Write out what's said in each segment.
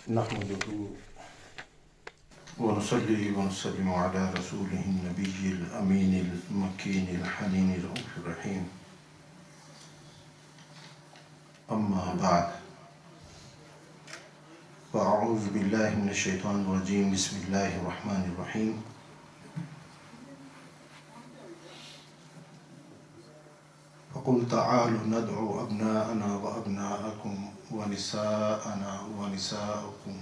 نحمده ونصلي ونسلم على رسوله النبي الأمين المكين الحنين الرؤوف الرحيم. أما بعد، فأعوذ بالله من الشيطان الرجيم. بسم الله الرحمن الرحيم. فقل تعالوا ندعو أبناءنا وأبناءكم ونساءنا ونساءكم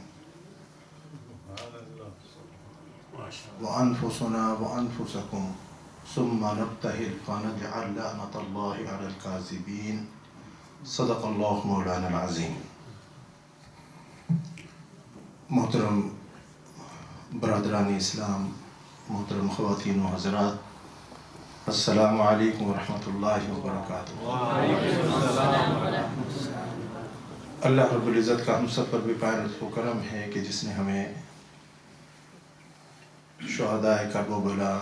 وأنفسنا وأنفسكم ثم نبتهل فنجعل لعنة الله على الكاذبين. صدق الله مولانا العظيم. محترم برادران اسلام، محترم خواتین و حضرات، السلام علیکم ورحمۃ اللہ وبرکاتہ. اللہ رب العزت کا ہم سب پر بے پناہ لطف و کرم ہے کہ جس نے ہمیں شہداء کرب و بلا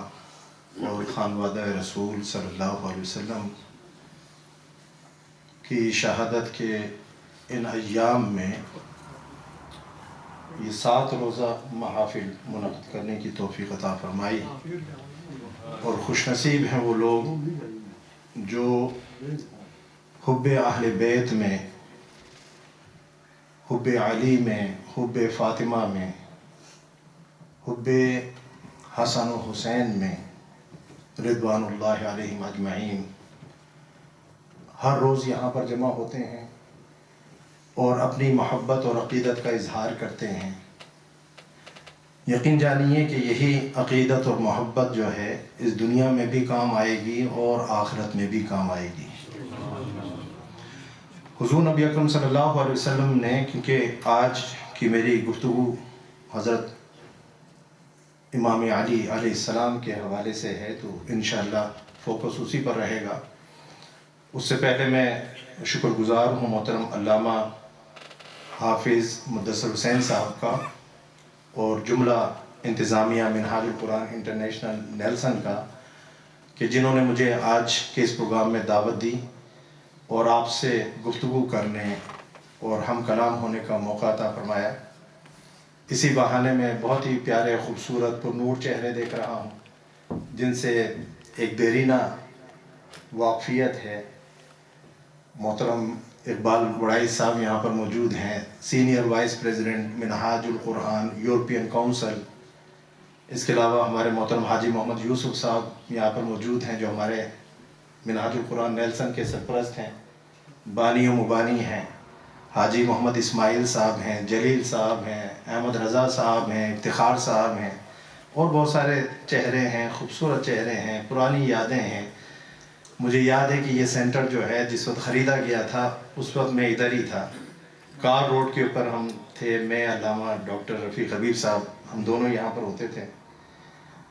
اور خانوادہ رسول صلی اللہ علیہ وسلم کی شہادت کے ان ایام میں یہ 7 روزہ محافل منعقد کرنے کی توفیق عطا فرمائی. اور خوش نصیب ہیں وہ لوگ جو حب اہل بیت میں، حب علی میں، حب فاطمہ میں، حب حسن و حسین میں رضوان اللہ علیہم اجمعین ہر روز یہاں پر جمع ہوتے ہیں اور اپنی محبت اور عقیدت کا اظہار کرتے ہیں. یقین جانیے کہ یہی عقیدت اور محبت جو ہے اس دنیا میں بھی کام آئے گی اور آخرت میں بھی کام آئے گی. حضور نبی اکرم صلی اللہ علیہ وسلم نے، کیونکہ آج کی میری گفتگو حضرت امام علی علیہ السلام کے حوالے سے ہے، تو انشاءاللہ فوکس اسی پر رہے گا. اس سے پہلے میں شکر گزار ہوں محترم علامہ حافظ مدثر حسین صاحب کا اور جملہ انتظامیہ منہاج القرآن انٹرنیشنل نیلسن کا، کہ جنہوں نے مجھے آج کے اس پروگرام میں دعوت دی اور آپ سے گفتگو کرنے اور ہم کلام ہونے کا موقع عطا فرمایا. اسی بہانے میں بہت ہی پیارے، خوبصورت، پر نور چہرے دیکھ رہا ہوں جن سے ایک دیرینہ واقفیت ہے. محترم اقبال وڑائی صاحب یہاں پر موجود ہیں، سینئر وائس پریزیڈنٹ منہاج القرآن یورپین کونسل. اس کے علاوہ ہمارے محترم حاجی محمد یوسف صاحب یہاں پر موجود ہیں جو ہمارے منہاج القرآن نیلسن کے سرپرست ہیں، بانی و مبانی ہیں. حاجی محمد اسماعیل صاحب ہیں، جلیل صاحب ہیں، احمد رضا صاحب ہیں، افتخار صاحب ہیں، اور بہت سارے چہرے ہیں، خوبصورت چہرے ہیں، پرانی یادیں ہیں. مجھے یاد ہے کہ یہ سینٹر جو ہے جس وقت خریدا گیا تھا اس وقت میں ادھر ہی تھا، کار روڈ کے اوپر ہم تھے، میں، علامہ ڈاکٹر رفیق حبیب صاحب، ہم دونوں یہاں پر ہوتے تھے.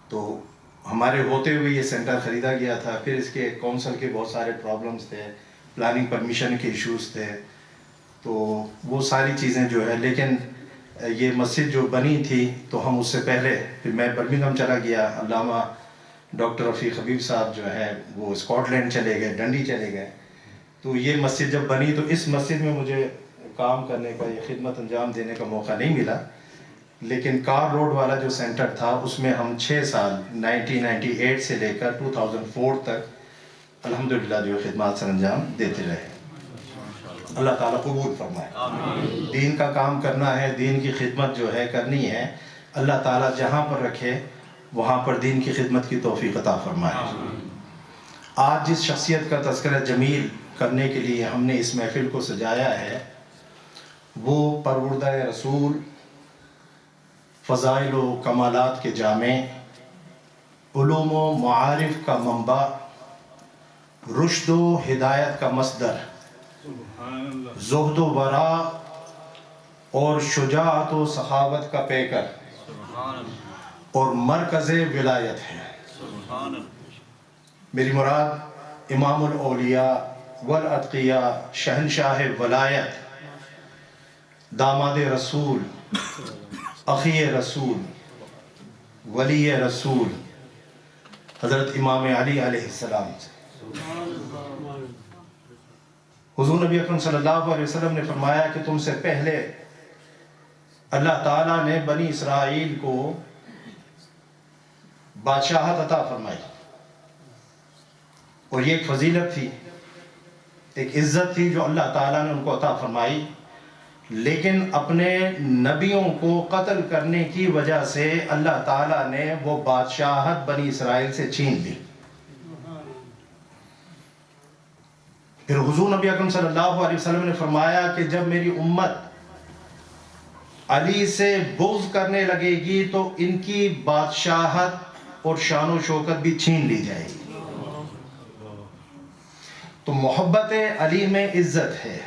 تو ہمارے ہوتے ہوئے یہ سینٹر خریدا گیا تھا. پھر اس کے کونسل کے بہت سارے پرابلمز تھے، پلاننگ پرمیشن کے ایشوز تھے، تو وہ ساری چیزیں جو ہے. لیکن یہ مسجد جو بنی تھی تو ہم اس سے پہلے، پھر میں برمنگھم چلا گیا، علامہ ڈاکٹر رفیق حبیب صاحب جو ہے وہ اسکاٹ لینڈ چلے گئے، ڈنڈی چلے گئے. تو یہ مسجد جب بنی تو اس مسجد میں مجھے کام کرنے کا، یہ خدمت انجام دینے کا موقع نہیں ملا. لیکن کار روڈ والا جو سینٹر تھا اس میں ہم 6 سال 1998 سے لے کر 2004 تک الحمدللہ جو خدمات سر انجام دیتے رہے. اللہ تعالیٰ قبول فرمائے. دین کا کام کرنا ہے، دین کی خدمت جو ہے کرنی ہے. اللہ تعالیٰ جہاں پر رکھے وہاں پر دین کی خدمت کی توفیق عطا فرمائے. آج جس شخصیت کا تذکرہ جمیل کرنے کے لیے ہم نے اس محفل کو سجایا ہے وہ پروردہ رسول، فضائل و کمالات کے جامع، علوم و معارف کا منبع، رشد و ہدایت کا مصدر، زہد و ورع اور شجاعت و سخاوت کا پیکر اور مرکز ولایت ہے. میری مراد امام الاولیاء والاتقیاء، شہنشاہ ولایت، داماد رسول، اخی رسول، ولی رسول حضرت امام علی علیہ السلام سے. حضور نبی اکرم صلی اللہ علیہ وسلم نے فرمایا کہ تم سے پہلے اللہ تعالیٰ نے بنی اسرائیل کو بادشاہت عطا فرمائی، اور یہ ایک فضیلت تھی، ایک عزت تھی جو اللہ تعالیٰ نے ان کو عطا فرمائی، لیکن اپنے نبیوں کو قتل کرنے کی وجہ سے اللہ تعالیٰ نے وہ بادشاہت بنی اسرائیل سے چھین لی۔ پھر حضور نبی اکرم صلی اللہ علیہ وسلم نے فرمایا کہ جب میری امت علی سے بغض کرنے لگے گی تو ان کی بادشاہت اور شان و شوکت بھی چھین لی جائے گی۔ تو محبت علی میں عزت ہے،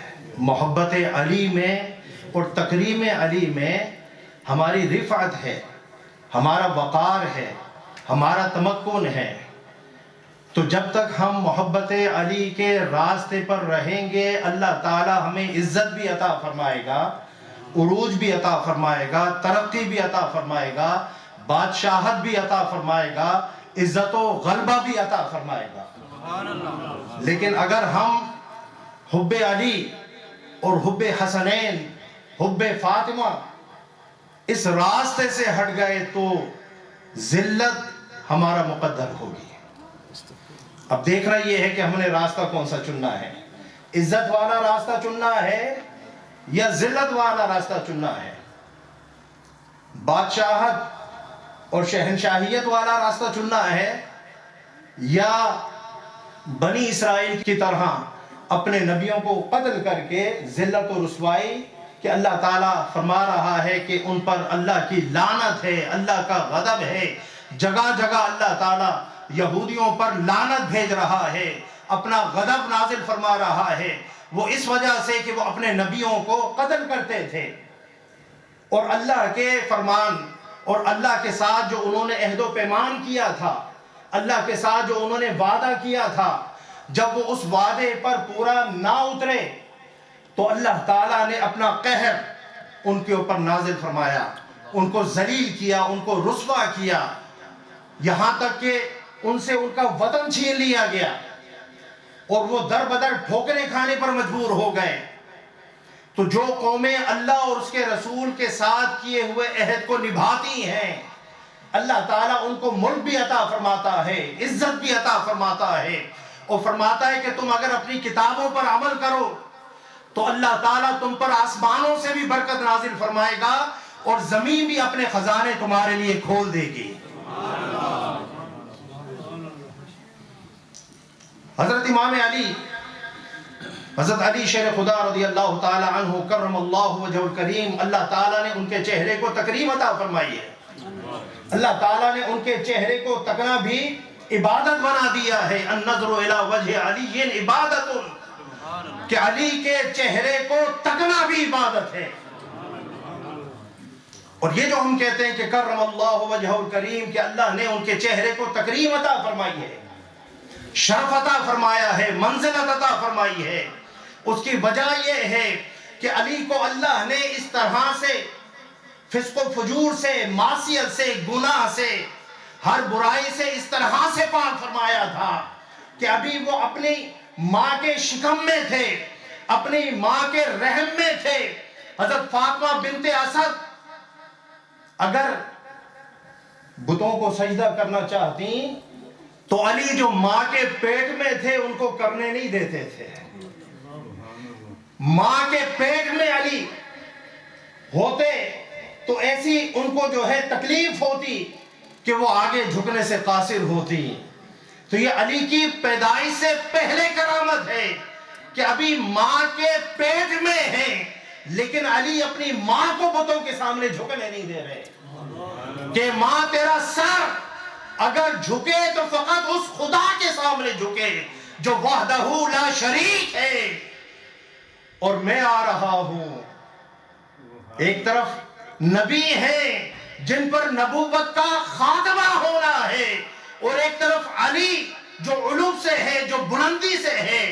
محبت علی میں اور تکریم علی میں ہماری رفعت ہے، ہمارا وقار ہے، ہمارا تمکن ہے۔ تو جب تک ہم محبت علی کے راستے پر رہیں گے اللہ تعالی ہمیں عزت بھی عطا فرمائے گا، عروج بھی عطا فرمائے گا، ترقی بھی عطا فرمائے گا، بادشاہت بھی عطا فرمائے گا، عزت و غلبہ بھی عطا فرمائے گا۔ لیکن اگر ہم حب علی اور حب حسنین، حب فاطمہ اس راستے سے ہٹ گئے تو ذلت ہمارا مقدر ہوگی۔ اب دیکھنا یہ ہے کہ ہم نے راستہ کون سا چننا ہے، عزت والا راستہ چننا ہے یا ذلت والا راستہ چننا ہے، بادشاہت اور شہنشاہیت والا راستہ چننا ہے، یا بنی اسرائیل کی طرح اپنے نبیوں کو قتل کر کے ذلت و رسوائی کہ اللہ تعالیٰ فرما رہا ہے کہ ان پر اللہ کی لعنت ہے، اللہ کا غضب ہے، جگہ جگہ اللہ تعالیٰ یہودیوں پر لعنت بھیج رہا ہے، اپنا غضب نازل فرما رہا ہے، وہ اس وجہ سے کہ وہ اپنے نبیوں کو قتل کرتے تھے، اور اللہ کے فرمان اور اللہ کے ساتھ جو انہوں نے عہد و پیمان کیا تھا، اللہ کے ساتھ جو انہوں نے وعدہ کیا تھا، جب وہ اس وعدے پر پورا نہ اترے تو اللہ تعالیٰ نے اپنا قہر ان کے اوپر نازل فرمایا، ان کو ذلیل کیا، ان کو رسوا کیا، یہاں تک کہ ان سے ان کا وطن چھین لیا گیا اور وہ در بدر ٹھوکریں کھانے پر مجبور ہو گئے۔ تو جو قومیں اللہ اور اس کے رسول کے ساتھ کیے ہوئے عہد کو نبھاتی ہیں اللہ تعالیٰ ان کو ملک بھی عطا فرماتا ہے، عزت بھی عطا فرماتا ہے، اور فرماتا ہے کہ تم اگر اپنی کتابوں پر عمل کرو تو اللہ تعالیٰ تم پر آسمانوں سے بھی برکت نازل فرمائے گا اور زمین بھی اپنے خزانے تمہارے لیے کھول دے گی۔ حضرت امام علی، حضرت علی شیر خدا رضی اللہ تعالی عنہ کرم اللہ وجہ الکریم، اللہ تعالیٰ نے ان کے چہرے کو تکریم عطا فرمائی ہے، اللہ تعالیٰ نے ان کے چہرے کو تکنا بھی عبادت بنا دیا ہے۔ النظر الی وجہ علی عبادت، کہ علی کے چہرے کو تکنا بھی عبادت ہے۔ اور یہ جو ہم کہتے ہیں کہ کرم اللہ وجہ الکریم، کہ اللہ نے ان کے چہرے کو تکریم عطا فرمائی ہے، شرف عطا فرمایا ہے، منزلت عطا فرمائی ہے، اس کی وجہ یہ ہے کہ علی کو اللہ نے اس طرح سے فسق و فجور سے، معصیت سے، گناہ سے، ہر برائی سے اس طرح سے پاک فرمایا تھا کہ ابھی وہ اپنی ماں کے شکم میں تھے، اپنی ماں کے رحم میں تھے۔ حضرت فاطمہ بنت اسد اگر بتوں کو سجدہ کرنا چاہتی تو علی جو ماں کے پیٹ میں تھے ان کو کرنے نہیں دیتے تھے۔ ماں کے پیٹ میں علی ہوتے تو ایسی ان کو جو ہے تکلیف ہوتی کہ وہ آگے جھکنے سے قاصر ہوتی۔ تو یہ علی کی پیدائش سے پہلے کرامت ہے کہ ابھی ماں کے پیٹ میں ہیں، لیکن علی اپنی ماں کو بتوں کے سامنے جھکنے نہیں دے رہے کہ ماں تیرا سر اگر جھکے تو فقط اس خدا کے سامنے جھکے جو وحدہ لا شریک ہے، اور میں آ رہا ہوں۔ ایک طرف نبی ہیں جن پر نبوت کا خاتمہ ہونا ہے، اور ایک طرف علی جو علو سے ہے، جو بلندی سے ہے،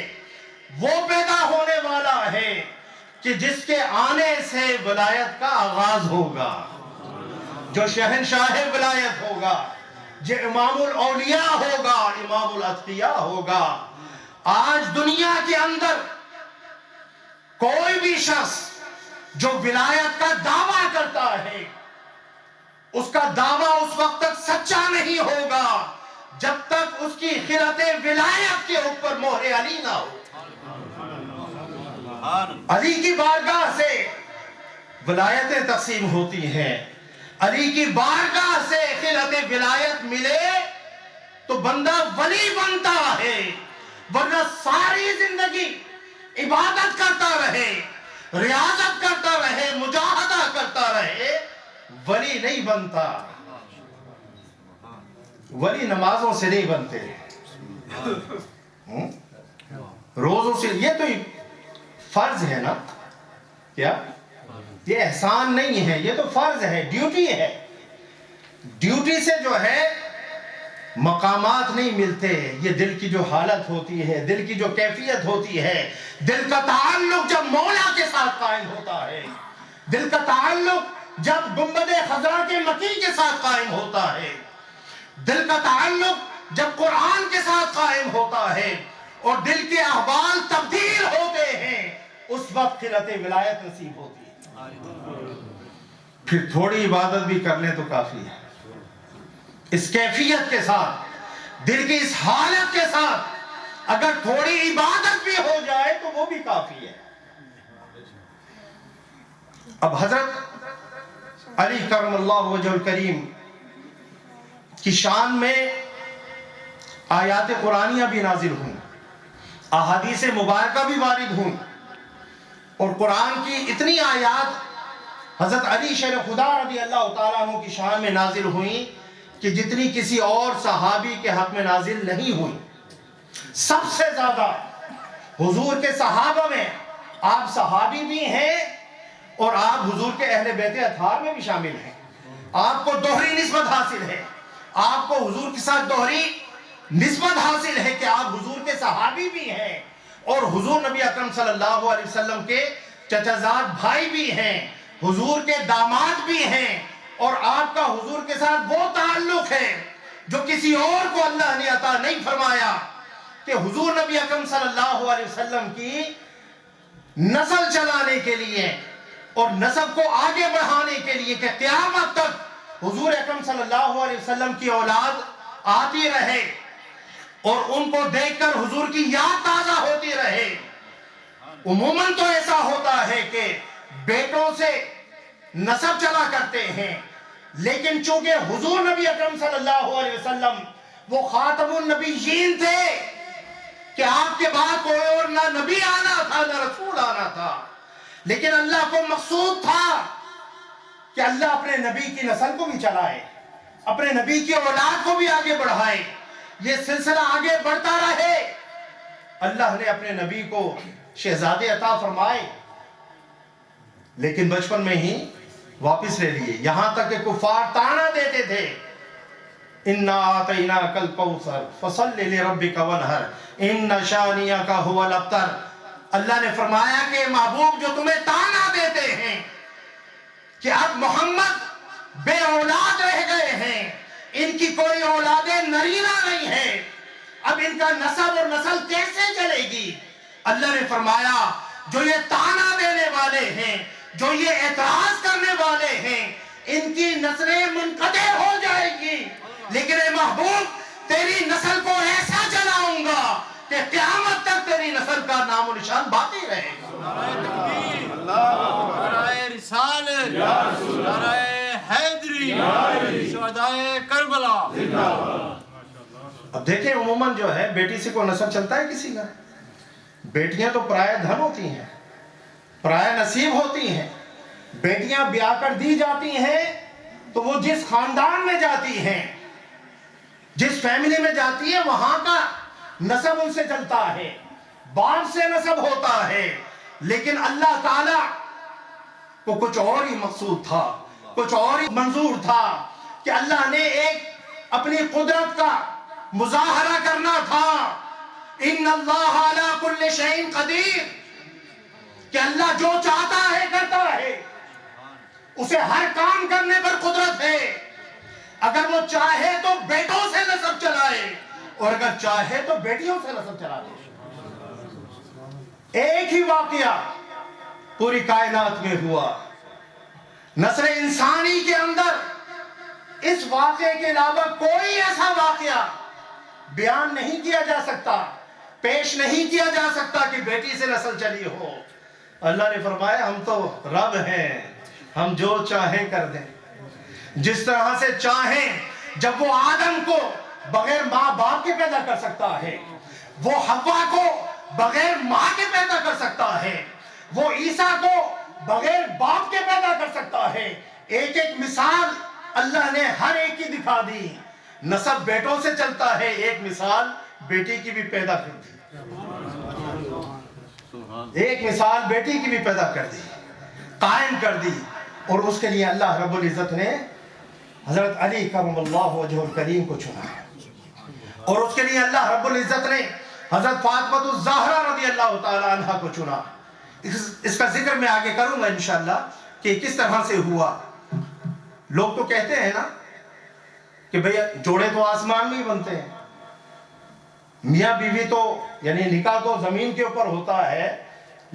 وہ پیدا ہونے والا ہے کہ جس کے آنے سے ولایت کا آغاز ہوگا، جو شہنشاہ ولایت ہوگا، جو امام الاولیاء ہوگا، امام الاتقیاء ہوگا۔ آج دنیا کے اندر کوئی بھی شخص جو ولایت کا دعویٰ کرتا اس کا دعویٰ اس وقت تک سچا نہیں ہوگا جب تک اس کی خلعت ولایت کے اوپر مہر علی نہ ہو۔ علی کی بارگاہ سے ولایتیں تقسیم ہوتی ہیں، علی کی بارگاہ سے خلعت ولایت ملے تو بندہ ولی بنتا ہے، ورنہ ساری زندگی عبادت کرتا رہے، ریاضت کرتا رہے، مجاہدہ کرتا رہے، ولی نہیں بنتا۔ ولی نمازوں سے نہیں بنتے، روزوں سے۔ یہ تو فرض ہے نا، کیا یہ احسان نہیں ہے، یہ تو فرض ہے، ڈیوٹی ہے۔ ڈیوٹی سے جو ہے مقامات نہیں ملتے، یہ دل کی جو حالت ہوتی ہے، دل کی جو کیفیت ہوتی ہے، دل کا تعلق جب مولا کے ساتھ قائم ہوتا ہے، دل کا تعلق جب گنبد خضرا کے مکی کے ساتھ قائم ہوتا ہے، دل کا تعلق جب قرآن کے ساتھ قائم ہوتا ہے اور دل کے احوال تبدیل ہوتے ہیں، اس وقت خلعت ولایت نصیب ہوتی ہے۔ پھر تھوڑی عبادت بھی کر لیں تو کافی ہے، اس کیفیت کے ساتھ، دل کی اس حالت کے ساتھ اگر تھوڑی عبادت بھی ہو جائے تو وہ بھی کافی ہے۔ اب حضرت علی کرم اللہ وجہ الکریم کی شان میں آیات قرآنیہ بھی نازل ہوئیں، احادیث مبارکہ بھی وارد ہوئیں، اور قرآن کی اتنی آیات حضرت علی شیر خدا رضی اللہ تعالیٰ عنہ کی شان میں نازل ہوئیں کہ جتنی کسی اور صحابی کے حق میں نازل نہیں ہوئی۔ سب سے زیادہ حضور کے صحابہ میں آپ صحابی بھی ہیں اور آپ حضور کے اہل بیت اطہار میں بھی شامل ہیں، آپ کو دوہری نسبت حاصل ہے، آپ کو حضور کے ساتھ دوہری نسبت حاصل ہے کہ آپ حضور کے صحابی بھی ہیں اور حضور نبی اکرم صلی اللہ علیہ وسلم کے چچازاد بھائی بھی ہیں، حضور کے داماد بھی ہیں، اور آپ کا حضور کے ساتھ وہ تعلق ہے جو کسی اور کو اللہ نے عطا نہیں فرمایا، کہ حضور نبی اکرم صلی اللہ علیہ وسلم کی نسل چلانے کے لیے اور نسب کو آگے بڑھانے کے لیے کہ قیامت تک حضور اکرم صلی اللہ علیہ وسلم کی اولاد آتی رہے اور ان کو دیکھ کر حضور کی یاد تازہ ہوتی رہے۔ عموماً تو ایسا ہوتا ہے کہ بیٹوں سے نسب چلا کرتے ہیں، لیکن چونکہ حضور نبی اکرم صلی اللہ علیہ وسلم وہ خاتم النبیین تھے کہ آپ کے بعد کوئی اور نہ نبی آنا تھا نہ رسول آنا تھا، لیکن اللہ کو مقصود تھا کہ اللہ اپنے نبی کی نسل کو بھی چلائے، اپنے نبی کی اولاد کو بھی آگے بڑھائے، یہ سلسلہ آگے بڑھتا رہے۔ اللہ نے اپنے نبی کو شہزادے عطا فرمائے، لیکن بچپن میں ہی واپس لے لیے، یہاں تک کہ کفار طعنہ دیتے تھے، اِنَّا آتَيْنَاكَ الْكَوْثَرَ فَصَلِّ لِرَبِّكَ وَانْحَرْ إِنَّ شَانِئَكَ هُوَ الْأَبْتَرُ۔ اللہ نے فرمایا کہ محبوب جو تمہیں طعنہ دیتے ہیں کہ اب محمد بے اولاد رہ گئے ہیں، ان کی کوئی اولاد نرینہ نہیں ہے، اب ان کا نسب اور نسل کیسے چلے گی؟ اللہ نے فرمایا جو یہ طعنہ دینے والے ہیں، جو یہ اعتراض کرنے والے ہیں، ان کی نسلیں منقطع ہو جائے گی، لیکن اے محبوب تیری نسل کو ایسا چلاؤں گا کہ قیامت تک تیری نسل کا نام و نشان باقی رہے گا۔ نعرہ تکبیر، نعرہ رسالت، نعرہ حیدری، شہدائے کربلا۔ اب دیکھیں عموماً جو ہے بیٹی سے کوئی نسب چلتا ہے کسی کا؟ بیٹیاں تو پرایہ دھن ہوتی ہیں، پرایہ نصیب ہوتی ہیں، بیٹیاں بیاہ کر دی جاتی ہیں تو وہ جس خاندان میں جاتی ہیں، جس فیملی میں جاتی ہے، وہاں کا نسب ان سے چلتا ہے، باپ سے نسب ہوتا ہے، لیکن اللہ تعالیٰ کو کچھ اور ہی مقصود تھا، کچھ اور ہی منظور تھا کہ اللہ نے ایک اپنی قدرت کا مظاہرہ کرنا تھا۔ ان اللہ علی کل شیء قدیر، کہ اللہ جو چاہتا ہے کرتا ہے، اسے ہر کام کرنے پر قدرت ہے۔ اگر وہ چاہے تو بیٹوں سے نسب چلائے اور اگر چاہے تو بیٹیوں سے نسب چلا دے۔ ایک ہی واقعہ پوری کائنات میں ہوا، نسل انسانی کے اندر اس واقعے کے علاوہ کوئی ایسا واقعہ بیان نہیں کیا جا سکتا، پیش نہیں کیا جا سکتا کہ بیٹی سے نسل چلی ہو۔ اللہ نے فرمایا ہم تو رب ہیں، ہم جو چاہیں کر دیں، جس طرح سے چاہیں۔ جب وہ آدم کو بغیر ماں باپ کے پیدا کر سکتا ہے، وہ حوا کو بغیر ماں کے پیدا کر سکتا ہے، وہ عیسیٰ کو بغیر باپ کے پیدا کر سکتا ہے۔ ایک ایک مثال اللہ نے ہر ایک کی دکھا دی۔ نسب بیٹوں سے چلتا ہے، ایک مثال بیٹی کی بھی پیدا کر دی، ایک مثال بیٹی کی بھی پیدا کر دی، قائم کر دی۔ اور اس کے لیے اللہ رب العزت نے حضرت علی کرم اللہ وجہ الکریم کو چنا، اور اس کے لیے اللہ رب العزت نے حضرت فاطمہ الزہرا رضی اللہ تعالی عنہ کو چنا۔ اس کا ذکر میں آگے کروں گا انشاءاللہ کہ کس طرح سے ہوا۔ لوگ تو کہتے ہیں نا کہ بھئی جوڑے تو آسمان میں ہی بنتے ہیں، میاں بیوی تو یعنی نکاح تو زمین کے اوپر ہوتا ہے،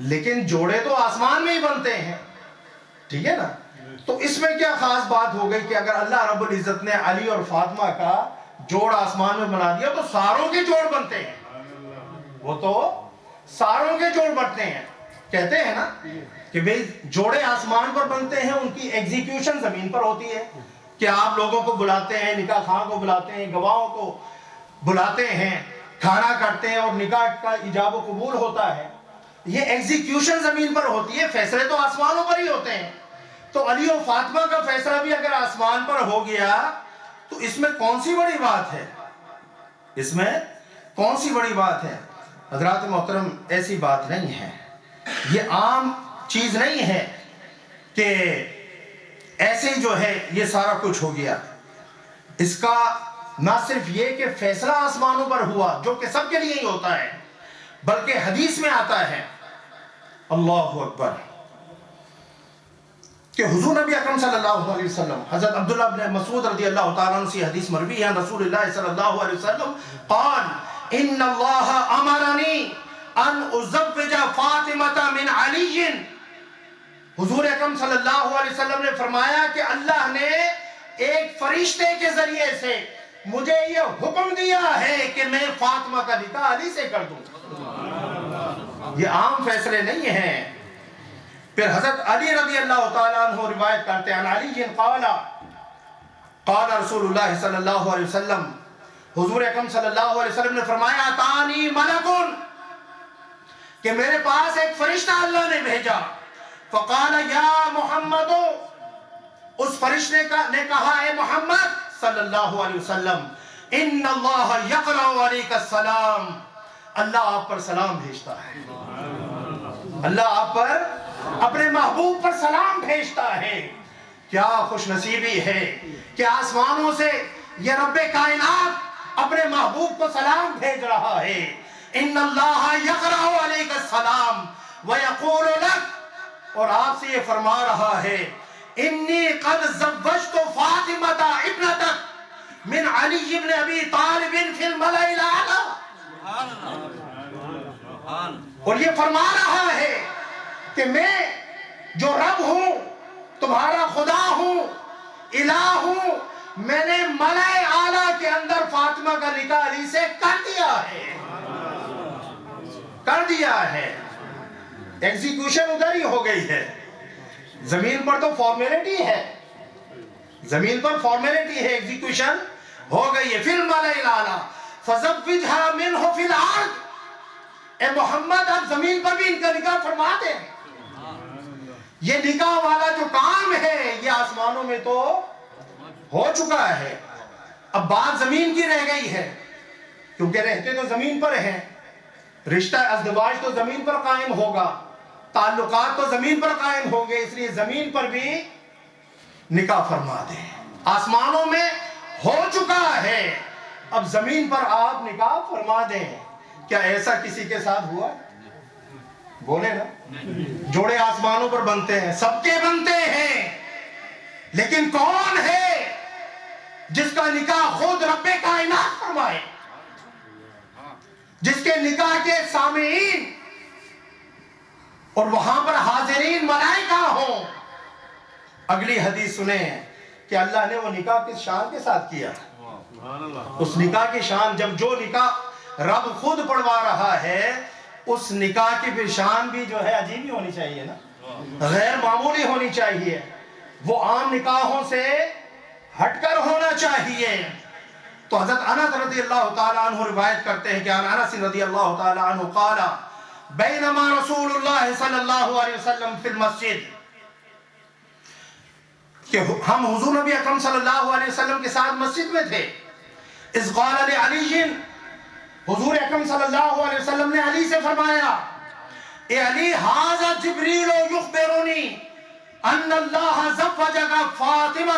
لیکن جوڑے تو آسمان میں ہی بنتے ہیں، ٹھیک ہے نا؟ تو اس میں کیا خاص بات ہو گئی کہ اگر اللہ رب العزت نے علی اور فاطمہ کا جوڑ آسمان میں بنا دیا تو ساروں کے جوڑ بنتے ہیں، وہ تو ساروں کے جوڑ بنتے ہیں۔ کہتے ہیں نا کہ بھئی جوڑے آسمان پر بنتے ہیں، ان کی ایگزیکیوشن زمین پر ہوتی ہے، کہ آپ لوگوں کو بلاتے ہیں، نکاح خواہ کو بلاتے ہیں، گواہوں کو بلاتے ہیں، کھانا کرتے ہیں، اور نکاح کا ایجاب و قبول ہوتا ہے۔ یہ ایگزیکیوشن زمین پر ہوتی ہے، فیصلے تو آسمانوں پر ہی ہوتے ہیں۔ تو علی و فاطمہ کا فیصلہ بھی اگر آسمان پر ہو گیا تو اس میں کون سی بڑی بات ہے؟ اس میں کون سی بڑی بات ہے؟ حضرات محترم، ایسی بات نہیں ہے، یہ عام چیز نہیں ہے کہ ایسے ہی جو ہے یہ سارا کچھ ہو گیا۔ اس کا نہ صرف یہ کہ فیصلہ آسمانوں پر ہوا جو کہ سب کے لیے ہی ہوتا ہے، بلکہ حدیث میں آتا ہے، اللہ اکبر، کہ حضور نبی اکرم صلی اللہ علیہ وسلم، حضرت عبداللہ بن مسعود رضی اللہ تعالیٰ عنہ سے حدیث مروی ہے، رسول اللہ صلی اللہ علیہ وسلم قال ان اللہ امرنی ان ازوج فاطمہ من علی۔ حضور اکرم صلی اللہ علیہ وسلم نے فرمایا کہ اللہ نے ایک فرشتے کے ذریعے سے مجھے یہ حکم دیا ہے کہ میں فاطمہ کا نکاح علی سے کر دوں۔ یہ عام فیصلے نہیں ہیں۔ پھر حضرت علی رضی اللہ تعالیٰ عنہ روایت کرتے ہیں، علی قال قال رسول اللہ صلی اللہ علیہ وسلم، حضور اکرم صلی اللہ علیہ وسلم نے فرمایا اتانی ملکن، کہ میرے پاس ایک فرشتہ اللہ نے بھیجا، فقال یا محمد، اس فرشتے نے کہا اے محمد صلی اللہ علیہ وسلم، ان اللہ یقرأ علیک السلام، اللہ آپ پر سلام بھیجتا ہے، اللہ آپ پر اپنے محبوب پر سلام بھیجتا ہے۔ کیا خوش نصیبی ہے کہ آسمانوں سے یہ رب کائنات اپنے محبوب کو سلام بھیج رہا ہے۔ ان اللہ یقرأ علیک السلام ویقول لک، اور آپ سے یہ فرما رہا ہے انی قد زوجت فاطمہ ابنتک من علی بن ابی طالب فی الملأ الاعلی، اور یہ فرما رہا ہے کہ میں جو رب ہوں، تمہارا خدا ہوں، الہ ہوں، میں نے ملأ اعلیٰ کے اندر فاطمہ کا نکاح علی سے کر دیا ہے، کر دیا ہے۔ ایگزیکیوشن ادھر ہی ہو گئی ہے، زمین پر تو فارمیلٹی ہے، زمین پر فارمیلٹی ہے، ایگزیکیوشن ہو گئی ہے۔ فی الملأ الاعلی فزوجھا منہ فی الارض، اے محمد آپ زمین پر بھی ان کا نکاح فرما دیں۔ یہ نکاح والا جو کام ہے یہ آسمانوں میں تو ہو چکا ہے، اب بات زمین کی رہ گئی ہے، کیونکہ رہتے تو زمین پر ہیں، رشتہ ازدواج تو زمین پر قائم ہوگا، تعلقات تو زمین پر قائم ہوں گے، اس لیے زمین پر بھی نکاح فرما دیں۔ آسمانوں میں ہو چکا ہے، اب زمین پر آپ نکاح فرما دیں۔ کیا ایسا کسی کے ساتھ ہوا؟ بولے نا، جوڑے آسمانوں پر بنتے ہیں، سب کے بنتے ہیں، لیکن کون ہے جس کا نکاح خود رب کائنات فرمائے، جس کے نکاح کے سامعین اور وہاں پر حاضرین ملائکہ ہوں؟ اگلی حدیث سنیں کہ اللہ نے وہ نکاح کس شان کے ساتھ کیا. اس نکاح کی شان, جب جو نکاح رب خود پڑھوا رہا ہے, اس نکاح کی پھر شان بھی جو ہے عجیب ہی ہونی چاہیے نا, غیر معمولی ہونی چاہیے, وہ عام نکاحوں سے ہٹ کر ہونا چاہیے. تو حضرت انس رضی اللہ تعالیٰ عنہ روایت کرتے ہیں کہ انس رضی اللہ تعالیٰ عنہ قال بینما رسول اللہ صلی اللہ علیہ وسلم فی المسجد, کہ ہم حضور نبی اکرم صلی اللہ علیہ وسلم کے ساتھ مسجد میں تھے. اذ قال لعلی, حضور اکرم صلی اللہ علیہ وسلم نے علی سے فرمایا, اے علی ھذا جبریل یخبرنی ان اللہ زوجک فاطمہ,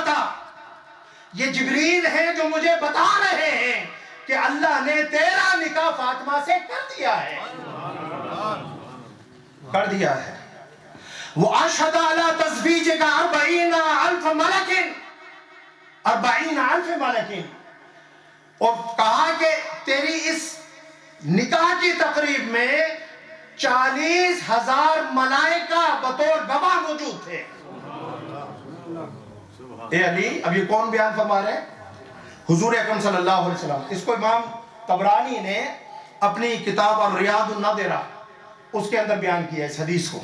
یہ جبریل ہیں جو مجھے بتا رہے ہیں کہ اللہ نے تیرا نکاح فاطمہ سے کر دیا ہے, کر دیا ہے. وَأَشْهَدَ عَلَىٰ تَزْوِيجِكَ 40,000 مَلَكٍ, 40,000 ملکین, اور کہا کہ تیری اس نکاح کی تقریب میں 40,000 ملائکہ بطور گواہ موجود تھے. اے علی, اب یہ کون بیان فرما رہے ہیں؟ حضور اکرم صلی اللہ علیہ وسلم. اس کو امام طبرانی نے اپنی کتاب الریاض النادرہ اس کے اندر بیان کیا اس حدیث کو,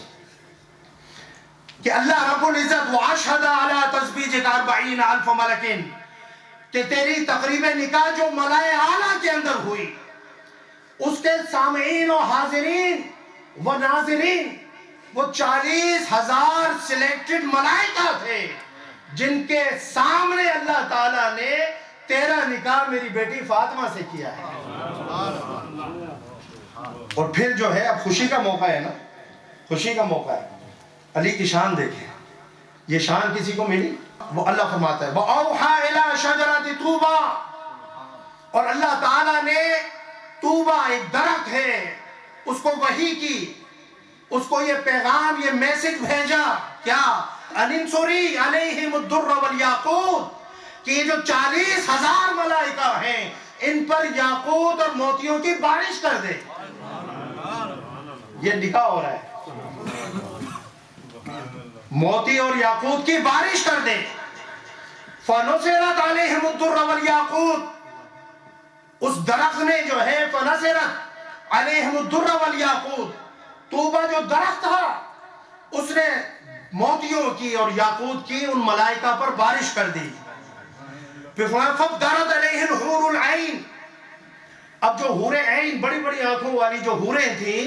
کہ اللہ رب العزت وَأَشْهَدَ عَلَىٰ تَزْوِيجِكَ 40,000 مَلَكٍ, کہ تیری تقریب نکاح جو ملائے اعلیٰ کے اندر ہوئی, اس کے سامعین و حاضرین و ناظرین وہ 40,000 سلیکٹڈ ملائکہ تھے جن کے سامنے اللہ تعالیٰ نے تیرا نکاح میری بیٹی فاطمہ سے کیا ہے. اور پھر جو ہے اب خوشی کا موقع ہے نا, خوشی کا موقع ہے. علی کی شان دیکھیں, یہ شان کسی کو ملی؟ وہ اللہ فرماتا ہے وَأَوْحَىٰ إِلَىٰ شَجَرَةِ طُوبَىٰ, اور اللہ تعالیٰ نے طوبہ ایک درخت ہے اس کو وحی کی, اس کو یہ پیغام, یہ میسج بھیجا, کیا انصری علیہم الدر والیاقوت, کہ یہ جو 40,000 ملائکہ ہیں ان پر یاقوت اور موتیوں کی بارش کر دے. یہ نکاح ہو رہا ہے, موتی اور یاقوت کی بارش کر دے. فَنُصِرَتْ عَلَيْهِمُ الدُّرَّ وَالْيَاقُوتُ, اس درخت نے جو ہے فَنُصِرَتْ عَلَيْهِمُ الدُّرَّ وَالْيَاقُوتُ, طوبہ جو درخت تھا اس نے موتیوں کی اور یاقوت کی ان ملائکہ پر بارش کر دی. فَفَضَّرَتْ عَلَيْهِ الْحُورُ الْعَيْنِ, اب جو حور عین بڑی بڑی آنکھوں والی جو حوریں تھیں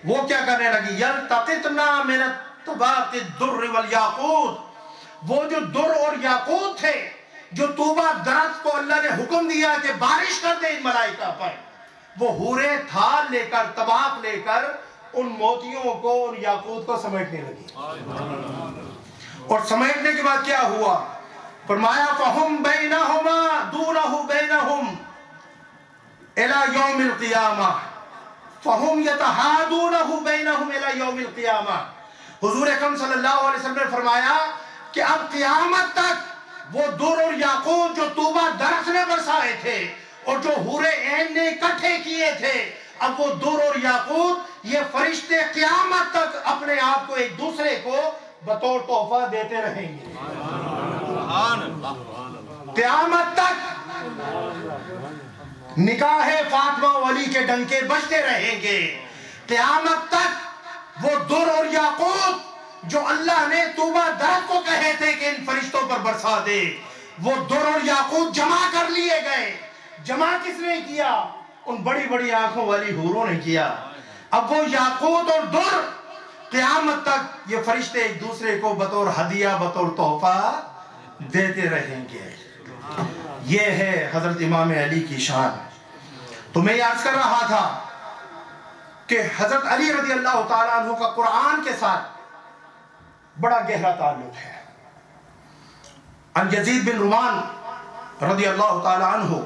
وہ کیا کرنے لگی, يَلْتَقِطْنَا مِنَ الطَّبَاقِ الدُّرِّ وَالْيَاقُوتِ, وہ جو در اور یاقوت تھے جو طوبہ درخت کو اللہ نے حکم دیا کہ بارش کر دے ان ملائکہ پر, وہ حوریں تھال لے کر, طباق لے کر ان موتیوں کو, ان یاقوت کو سمیٹنے لگی. اور سمیٹنے کے بعد کیا ہوا؟ فرمایا فَهُمْ بَيْنَهُمَا دُونَهُ بَيْنَهُمْ إِلَى يَوْمِ الْقِيَامَةِ فَهُمْ يَتَحَادُونَهُ بَيْنَهُمْ إِلَى يَوْمِ الْقِيَامَةِ. حضور اکرم صلی اللہ علیہ وسلم نے فرمایا کہ اب قیامت تک وہ در اور یاقوت جو طوبہ درخت نے برسائے تھے اور جو حور عین نے اکٹھے کیے تھے, اب وہ در اور یاقوت یہ فرشتے قیامت تک اپنے آپ کو ایک دوسرے کو بطور تحفہ دیتے رہیں گے. قیامت تک نکاح فاطمہ و علی کے ڈنکے بجتے رہیں گے. قیامت تک وہ در اور یاقوت جو اللہ نے طوبہ درخت کو کہے تھے کہ ان فرشتوں پر برسا دے, وہ در اور یاقوت جمع کر لیے گئے. جمع کس نے کیا؟ ان بڑی بڑی آنکھوں والی حوروں نے کیا. اب وہ یاقوت اور در قیامت تک یہ فرشتے ایک دوسرے کو بطور ہدیہ, بطور تحفہ دیتے رہیں گے. یہ ہے حضرت امام علی کی شان. تو میں یہ عرض کر رہا تھا کہ حضرت علی رضی اللہ تعالیٰ عنہ کا قرآن کے ساتھ بڑا گہرا تعلق ہے. عن یزید بن رومان رضی اللہ تعالیٰ عنہ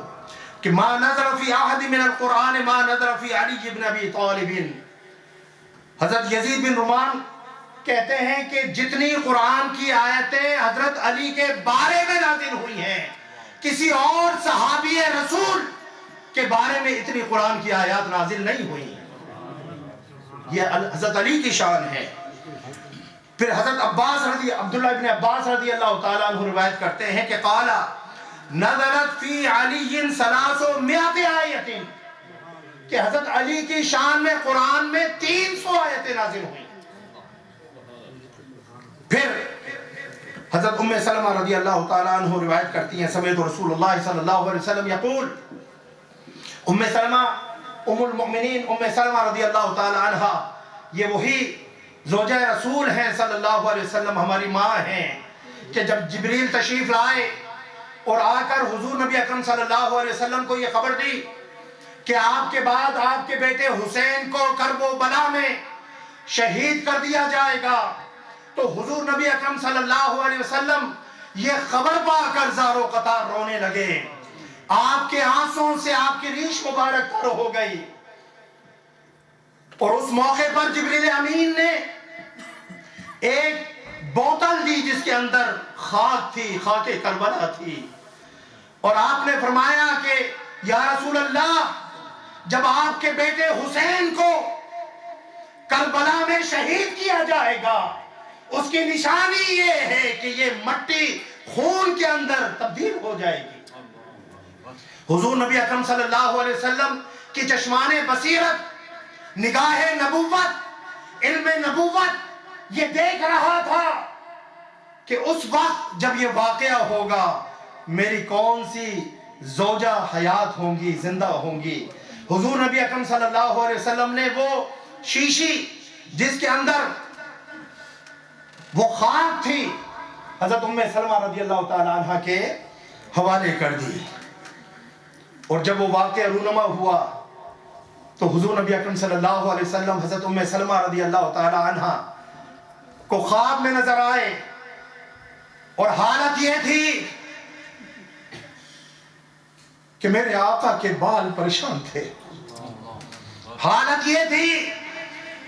کہ ما نظر فی احد من القرآن ما نظر فی علی بن ابی طالب. حضرت یزید بن رومان کہتے ہیں کہ جتنی قرآن کی آیتیں حضرت علی کے بارے میں نازل ہوئی ہیں کسی اور صحابی رسول کے بارے میں اتنی قرآن کی آیات نازل نہیں ہوئی. یہ حضرت علی کی شان ہے. پھر حضرت عبداللہ ابن عباس رضی اللہ تعالیٰ عنہ روایت کرتے ہیں کہ قال نزلت فی علی 300 آیت، کہ حضرت علی کی شان میں قرآن میں 300 آیتیں نازل ہوئی۔ پھر حضرت ام سلمہ رضی اللہ تعالیٰ عنہ روایت کرتی ہیں سمعت رسول اللہ صلی اللہ علیہ وسلم یقول، ام سلمہ ام المؤمنین ام سلمہ رضی اللہ تعالیٰ عنہ یہ وہی زوجہ رسول ہیں صلی اللہ علیہ وسلم، ہماری ماں ہیں، کہ جب جبریل تشریف لائے اور آ کر حضور نبی اکرم صلی اللہ علیہ وسلم کو یہ خبر دی کہ آپ کے بعد آپ کے بیٹے حسین کو کرب و بلا میں شہید کر دیا جائے گا، تو حضور نبی اکرم صلی اللہ علیہ وسلم یہ خبر پا کر زار و قطار رونے لگے، آپ کے آنسوں سے آپ کی ریش مبارک تر ہو گئی۔ اور اس موقع پر جبریل امین نے ایک بوتل دی جس کے اندر خاک تھی، خاک کربلا تھی، اور آپ نے فرمایا کہ یا رسول اللہ، جب آپ کے بیٹے حسین کو کربلا میں شہید کیا جائے گا، اس کی نشانی یہ ہے کہ یہ مٹی خون کے اندر تبدیل ہو جائے گی۔ حضور نبی اکرم صلی اللہ علیہ وسلم کی چشمان بصیرت، نگاہ نبوت، علم نبوت یہ دیکھ رہا تھا کہ اس وقت جب یہ واقعہ ہوگا میری کون سی زوجہ حیات ہوں گی، زندہ ہوں گی۔ حضور نبی اکرم صلی اللہ علیہ وسلم نے وہ شیشی جس کے اندر وہ خاک تھی حضرت ام سلمہ رضی اللہ تعالیٰ عنہ کے حوالے کر دی، اور جب وہ واقعہ رونما ہوا تو حضور نبی اکرم صلی اللہ علیہ وسلم حضرت ام سلمہ رضی اللہ تعالیٰ عنہ کو خواب میں نظر آئے، اور حالت یہ تھی کہ میرے آقا کے بال پریشان تھے، حالت یہ تھی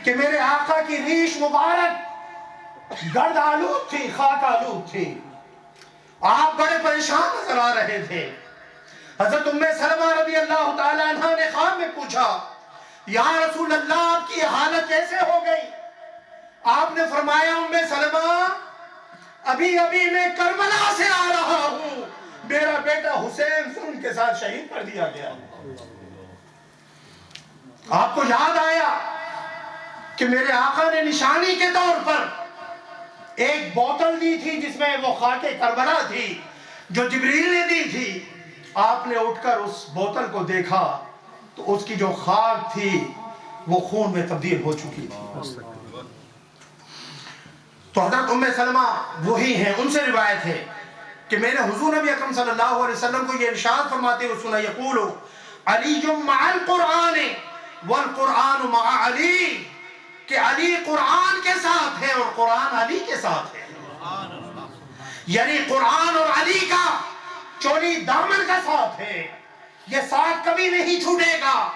کہ میرے آقا کی ریش مبارک گرد آلود تھی، خاک آلود تھی، آپ بڑے پریشان نظر آ رہے تھے۔ حضرت ام سلمہ رضی اللہ تعالیٰ عنہ نے خواب میں پوچھا یا رسول اللہ آپ کی حالت کیسے ہو گئی؟ آپ نے فرمایا ام سلمہ ابھی ابھی میں کربلا سے آ رہا ہوں، میرا بیٹا حسین ظلم کے ساتھ شہید کر دیا گیا۔ آپ کو یاد آیا کہ میرے آقا نے نشانی کے طور پر ایک بوتل دی تھی جس میں وہ خاک کربلا تھی جو جبریل نے دی تھی۔ آپ نے اٹھ کر اس بوتل کو دیکھا تو اس کی جو خاک تھی وہ خون میں تبدیل ہو چکی تھی۔ تو حضرت ام سلمہ وہی ہیں، ان سے روایت ہے کہ میں نے حضور نبی اکرم صلی اللہ علیہ وسلم کو یہ ارشاد فرماتے ہوئے سنا، یقول علی مع القرآن والقرآن مع علی، کہ علی قرآن کے ساتھ ہے اور قرآن علی کے ساتھ ہے، یعنی قرآن اور علی کا چولی دامن کا ساتھ ہے، یہ ساتھ کبھی نہیں چھوٹے گا۔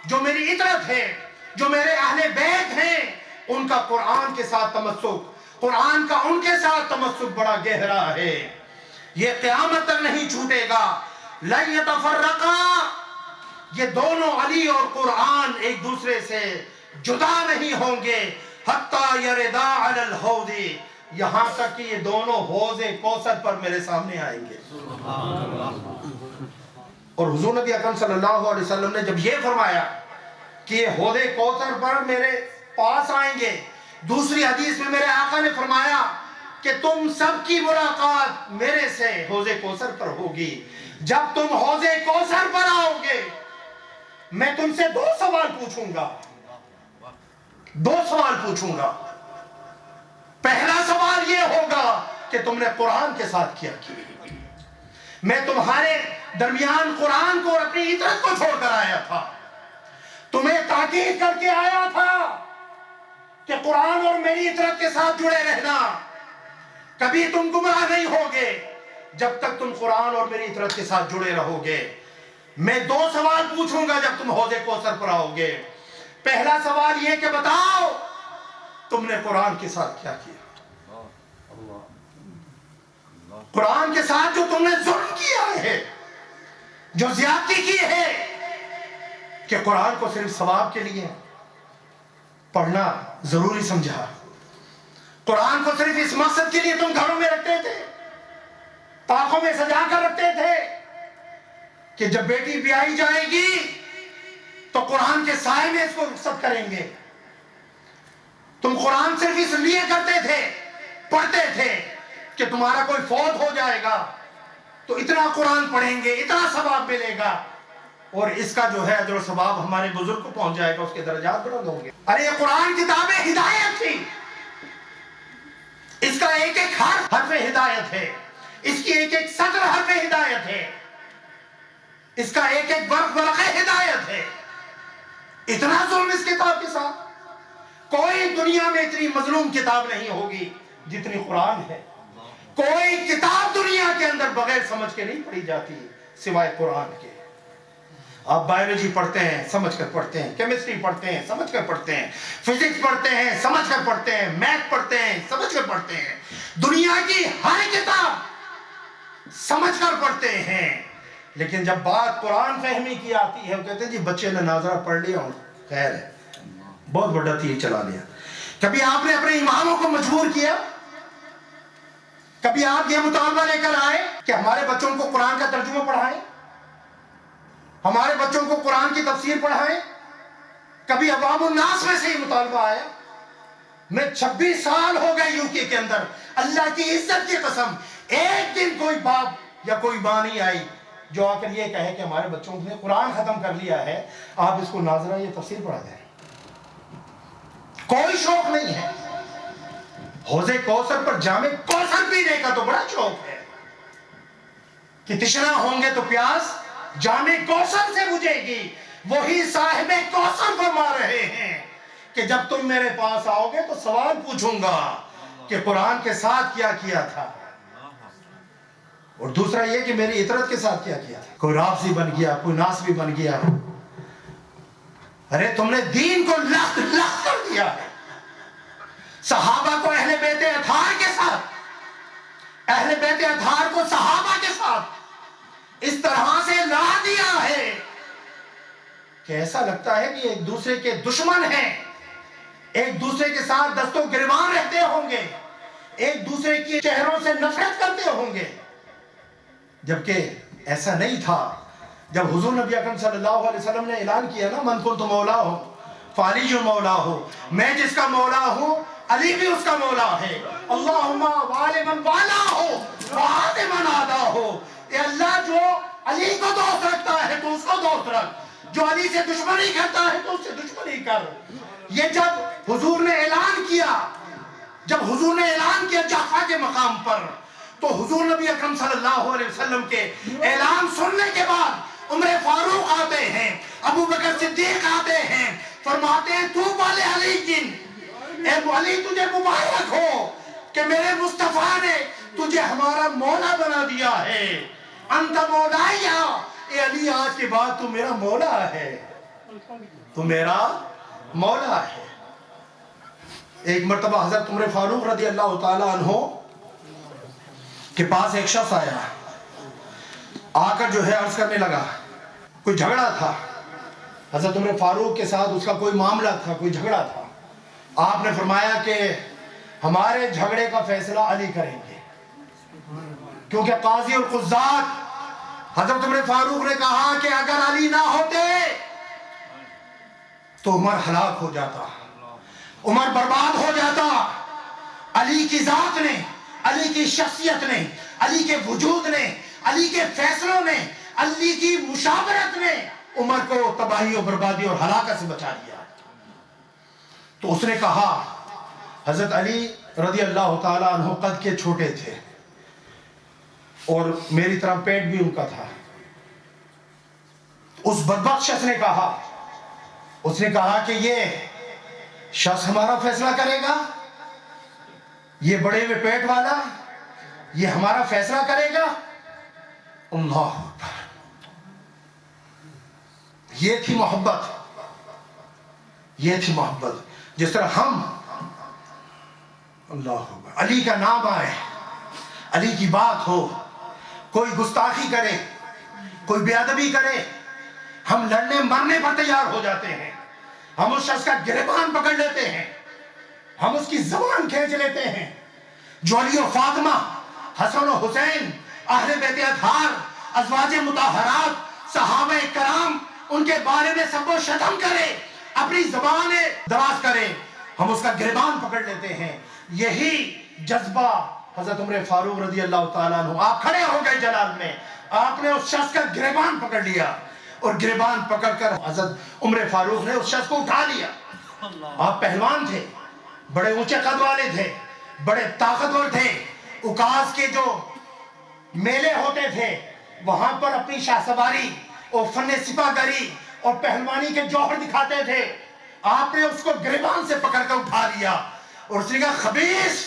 جو میری عطرت ہے، جو میرے اہل بیت ہیں، ان کا قرآن کے ساتھ تمسک، قرآن کا ان کے ساتھ تمسک بڑا گہرا ہے، یہ قیامت تک نہیں چھوٹے گا۔ لن یتفرقا، یہ دونوں علی اور قرآن ایک دوسرے سے جدا نہیں ہوں گے، حتی یردا علی الحوض، یہاں تک کہ یہ دونوں حوض کوثر پر میرے سامنے آئیں گے۔ اور حضور نبی اکرم صلی اللہ علیہ وسلم نے جب یہ فرمایا کہ یہ حوض کوثر پر میرے پاس آئیں گے، دوسری حدیث میں میرے آقا نے فرمایا کہ تم سب کی ملاقات میرے سے حوض کوثر پر ہوگی۔ جب تم حوض کوثر پر آؤ گے میں تم سے دو سوال پوچھوں گا، پہلا سوال یہ ہوگا کہ تم نے قرآن کے ساتھ کیا کیا؟ میں تمہارے درمیان قرآن کو اور اپنی عطرت کو چھوڑ کر آیا تھا، تمہیں تاکید کر کے آیا تھا کہ قرآن اور میری عطرت کے ساتھ جڑے رہنا، کبھی تم گمراہ نہیں ہوگے جب تک تم قرآن اور میری عطرت کے ساتھ جڑے رہو گے۔ میں دو سوال پوچھوں گا جب تم حوض کوثر پر آؤ گے۔ پہلا سوال یہ کہ بتاؤ تم نے قرآن کے ساتھ کیا کیا؟ قرآن کے ساتھ جو تم نے ظلم کیا ہے، جو زیادتی کی ہے، کہ قرآن کو صرف ثواب کے لیے پڑھنا ضروری سمجھا، قرآن کو صرف اس مقصد کے لیے تم گھروں میں رکھتے تھے، طاقوں میں سجا کر رکھتے تھے کہ جب بیٹی بیائی جائے گی تو قرآن کے سائے میں اس کو رخصت کریں گے. تم قرآن صرف اس لیے کرتے تھے، پڑھتے تھے کہ تمہارا کوئی فوت ہو جائے گا تو اتنا قرآن پڑھیں گے، اتنا ثواب ملے گا، اور اس کا جو ہے اجر و ثواب ہمارے بزرگ کو پہنچ جائے گا، اس کے درجات بلند ہوں گے. ارے یہ قرآن کتاب ہدایت تھی، اس کا ایک ایک حرف ہدایت ہے، اس کی ایک ایک سطر حرف ہدایت ہے، اس کا ایک ایک ورق ہدایت ہے. اتنا ظلم اس کتاب کے ساتھ کوئی دنیا میں اتنی مظلوم کتاب نہیں ہوگی جتنی قرآن ہے. کوئی کتاب دنیا کے اندر بغیر سمجھ کے نہیں پڑھی جاتی سوائے قرآن کے. آپ بایولوجی پڑھتے ہیں، سمجھ کر پڑھتے ہیں، کیمسٹری پڑھتے ہیں، سمجھ کر پڑھتے ہیں، فزکس پڑھتے ہیں، سمجھ کر پڑھتے ہیں، میتھ پڑھتے ہیں، سمجھ کر پڑھتے ہیں. دنیا کی ہر کتاب سمجھ کر پڑھتے ہیں. لیکن جب بات قرآن فہمی کی آتی ہے وہ کہتے ہیں جی بچے نے ناظرہ پڑھ لیا ہوں، خیر ہے، بہت بڑا تیر چلا لیا. کبھی آپ نے اپنے اماموں کو مجبور کیا؟ کبھی آپ یہ مطالبہ لے کر آئے کہ ہمارے بچوں کو قرآن کا ترجمہ پڑھائیں، ہمارے بچوں کو قرآن کی تفسیر پڑھائیں؟ کبھی عوام الناس میں سے یہ مطالبہ آیا؟ میں 26 سال ہو گئے یو کے اندر، اللہ کی عزت کی قسم ایک دن کوئی باپ یا کوئی ماں نہیں آئی جو آ کر یہ کہے کہ ہمارے بچوں نے قرآن ختم کر لیا ہے، آپ اس کو ناظرہ یہ تفسیر پڑھا دیں. کوئی شوق نہیں ہے. حوض کوثر پر جام کوثر پینے کا تو بڑا شوق ہے کہ تشنا ہوں گے تو پیاس جام کوثر سے بجھے گی. وہی صاحب کوثر فرما رہے ہیں کہ جب تم میرے پاس آؤ گے تو سوال پوچھوں گا کہ قرآن کے ساتھ کیا کیا تھا، اور دوسرا یہ کہ میری اطرت کے ساتھ کیا کیا تھا. کوئی رافضی بن گیا، کوئی ناصبی بن گیا. ارے تم نے دین کو لخت لخت کر دیا ہے. صحابہ کو اہل بیت اطہار کے ساتھ، اہل بیت اطہار کو صحابہ کے ساتھ اس طرح سے لا دیا ہے کہ ایسا لگتا ہے کہ ایک دوسرے کے دشمن ہیں، ایک دوسرے کے ساتھ دست و گریبان رہتے ہوں گے، ایک دوسرے کے چہروں سے نفرت کرتے ہوں گے. جبکہ ایسا نہیں تھا. جب حضور نبی اکرم صلی اللہ علیہ وسلم نے اعلان کیا نا من کنت مولا ہو فعلی مولا ہو، میں جس کا مولا ہوں علی بھی اس کا مولا ہے. اللہم والی من والا ہو وعاد من آدھا ہو. اے اللہ جو علی کو دوست رکھتا ہے تو اس کو دوست رکھ، جو علی سے دشمنی کرتا ہے تو اس سے دشمنی کر. یہ جب حضور نے اعلان کیا، جب حضور نے اعلان کیا جعفر کے مقام پر، تو حضور نبی اکرم صلی اللہ علیہ وسلم کے اعلان سننے کے بعد عمر فاروق آتے ہیں، ابو بکر صدیق آتے ہیں، فرماتے ہیں تو والے علی جن، اے علی تجھے مبارک ہو کہ میرے مصطفیٰ نے تجھے ہمارا مولا بنا دیا ہے. انت مولایا، اے علی آج کے بعد تو میرا مولا ہے، تو میرا مولا ہے. ایک مرتبہ حضرت عمر فاروق رضی اللہ تعالی عنہ کے پاس ایک شخص آیا، آ کر جو ہے عرض کرنے لگا، کوئی جھگڑا تھا حضرت عمر فاروق کے ساتھ، اس کا کوئی معاملہ تھا، کوئی جھگڑا تھا. آپ نے فرمایا کہ ہمارے جھگڑے کا فیصلہ علی کریں گے، کیونکہ قاضی اور قضات. حضرت عمر فاروق نے کہا کہ اگر علی نہ ہوتے تو عمر ہلاک ہو جاتا، عمر برباد ہو جاتا. علی کی ذات نے، علی کی شخصیت نے، علی کے وجود نے، علی کے فیصلوں نے، علی کی مشاورت نے عمر کو تباہی و بربادی اور ہلاکت سے بچا دیا. تو اس نے کہا، حضرت علی رضی اللہ تعالیٰ عنہ قد کے چھوٹے تھے اور میری طرح پیٹ بھی ان کا تھا. اس بدبخت شخص نے کہا، اس نے کہا کہ یہ شخص ہمارا فیصلہ کرے گا، یہ بڑے ہوئے پیٹ والا یہ ہمارا فیصلہ کرے گا. اللہ اکبر. یہ تھی محبت، یہ تھی محبت. جس طرح ہم اللہ اکبر علی کا نام آئے، علی کی بات ہو، کوئی گستاخی کرے، کوئی بے ادبی کرے، ہم لڑنے مرنے پر تیار ہو جاتے ہیں، ہم اس شخص کا گریبان پکڑ لیتے ہیں، ہم اس کی زبان کھینچ لیتے ہیں. جو علی و فاطمہ، حسن و حسین، اہل بیت اطہار، ازواج مطہرات، صحابہ کرام، ان کے بارے میں سب و شتم کرے، اپنی زبان دراز کرے، ہم اس کا گریبان پکڑ لیتے ہیں. یہی جذبہ حضرت عمر فاروق رضی اللہ تعالیٰ عنہ، آپ کھڑے ہو گئے جلال میں، آپ نے اس شخص کا گریبان پکڑ لیا، اور گریبان پکڑ کر حضرت عمر فاروق نے اس شخص کو اٹھا لیا. آپ پہلوان تھے، بڑے اونچے قد والے تھے، بڑے طاقتور تھے. اکاز کے جو میلے ہوتے تھے وہاں پر اپنی شاہ سواری اور فن سپاہ گری اور پہلوانی کے جوہر دکھاتے تھے. آپ نے اس کو گریبان سے پکڑ کر اٹھا لیا اور اس نے کہا خبیث،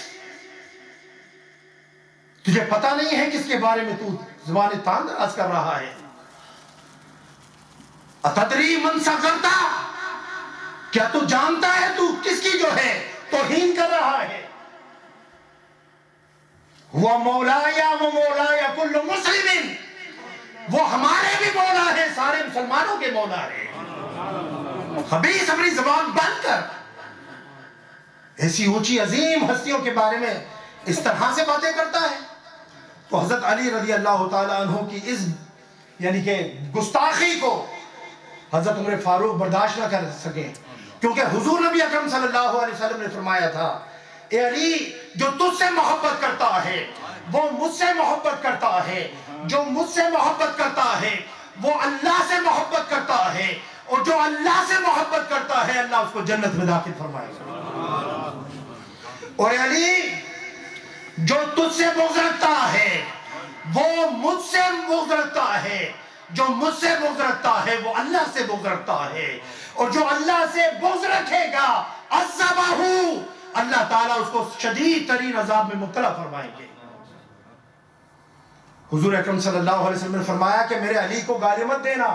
تجھے پتہ نہیں ہے کس کے بارے میں تو زبان تان دراز کر رہا ہے؟ اتدری من صغرتا، کیا تو جانتا ہے تو کس کی جو ہے توہین کر رہا ہے؟ وہ مولایا و مولایا کل مسلم، وہ ہمارے بھی مولا ہے، سارے مسلمانوں کے مولا ہے. خبیث اپنی زبان بند کر. ایسی اونچی عظیم ہستیوں کے بارے میں اس طرح سے باتیں کرتا ہے. تو حضرت علی رضی اللہ تعالیٰ عنہ کی اس یعنی کہ گستاخی کو حضرت عمر فاروق برداشت نہ کر سکے، کیونکہ حضور نبی اکرم صلی اللہ علیہ وسلم نے فرمایا تھا، اے علی، جو تجھ سے محبت کرتا ہے وہ مجھ سے محبت کرتا ہے، جو مجھ سے محبت کرتا ہے وہ اللہ سے محبت کرتا ہے، اور جو اللہ سے محبت کرتا ہے اللہ اس کو جنت میں داخل فرمائے گا. اور اے علی، جو تجھ سے بغض رکھتا ہے وہ مجھ سے بغض رکھتا ہے، جو مجھ سے بغض رکھتا ہے وہ اللہ سے بغض رکھتا ہے، اور جو اللہ سے بغض رکھے گا عذبہ، اللہ تعالیٰ اس کو شدید ترین عذاب میں مبتلا فرمائیں گے. حضور اکرم صلی اللہ علیہ وسلم نے فرمایا کہ میرے علی کو گالی مت دینا،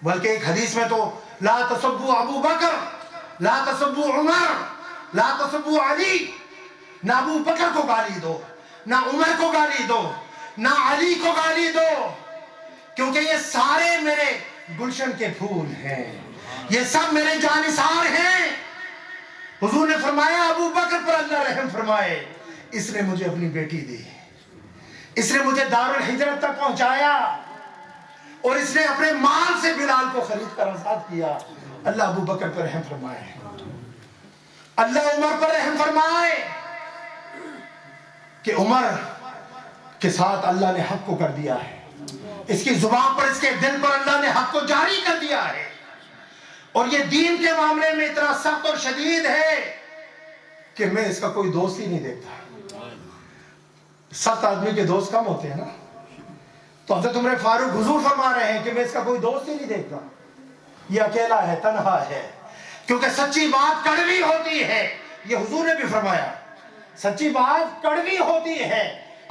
بلکہ ایک حدیث میں تو لا تسبوا ابو بکر، لا تسبوا عمر، لا تسبوا علی، نہ ابو بکر کو گالی دو، نہ عمر کو گالی دو، نہ علی کو گالی دو، کیونکہ یہ سارے میرے گلشن کے پھول ہیں، یہ سب میرے جانثار ہیں. حضور نے فرمایا ابو بکر پر اللہ رحم فرمائے، اس نے مجھے اپنی بیٹی دی، اس نے مجھے دار الحجرت تک پہنچایا، اور اس نے اپنے مال سے بلال کو خرید کر آزاد کیا. اللہ ابو بکر پر رحم فرمائے، اللہ عمر پر رحم فرمائے کہ عمر کے ساتھ اللہ نے حق کو کر دیا ہے، اس کی زبان پر، اس کے دل پر اللہ نے حق کو جاری کر دیا ہے. اور یہ دین کے معاملے میں اتنا سخت اور شدید ہے کہ میں اس کا کوئی دوست ہی نہیں دیکھتا. سخت آدمی کے دوست کم ہوتے ہیں نا، تو حضرت عمر فاروق حضور فرما رہے ہیں کہ میں اس کا کوئی دوست ہی نہیں دیکھتا، یہ اکیلا ہے، تنہا ہے، کیونکہ سچی بات کڑوی ہوتی ہے. یہ حضور نے بھی فرمایا سچی بات کڑوی ہوتی ہے.